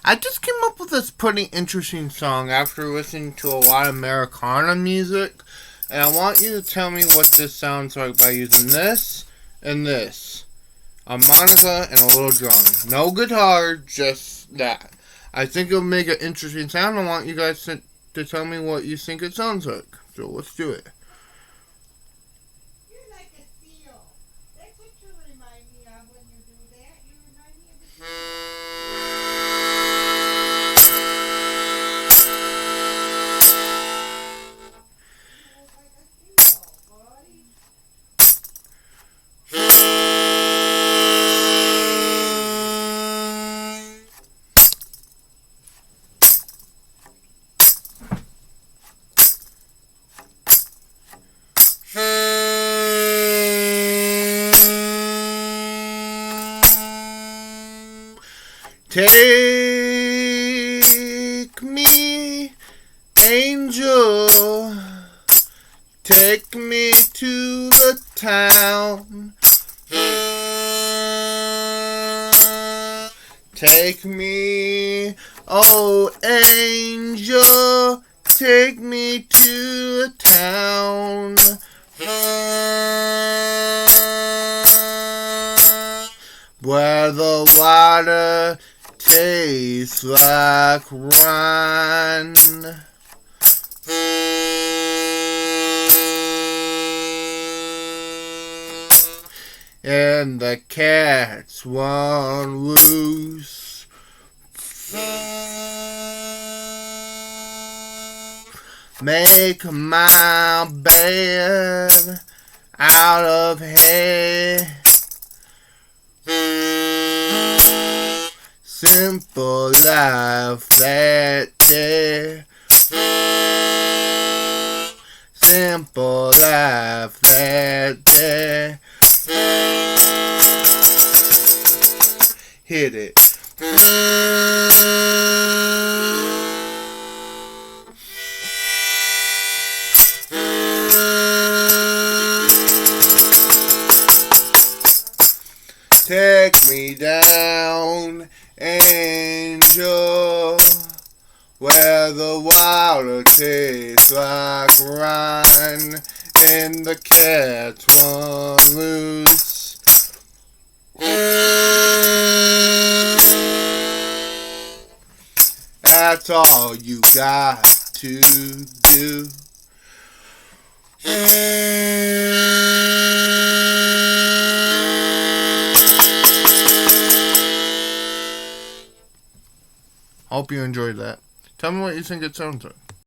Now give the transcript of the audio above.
I just came up with this pretty interesting song after listening to a lot of Americana music, and I want you to tell me what this sounds like by using this and this. A harmonica and a little drum. No guitar, just that. I think it'll make an interesting sound. I want you guys to tell me what you think it sounds like. So let's do it. You're like a seal. That's what you remind me of when you do that. You remind me of a seal. You look like a seal, buddy. Take me, angel, take me to the town. Take me, oh angel, take me to the town. Where the water tastes like wine. And the cats run loose. Make my bed out of hay. Simple life that day. Simple life that day. Hit it. Take me down, angel, where the water tastes like wine and the cats run loose. That's all you got to do. Hope you enjoyed that. Tell me what you think it sounds like.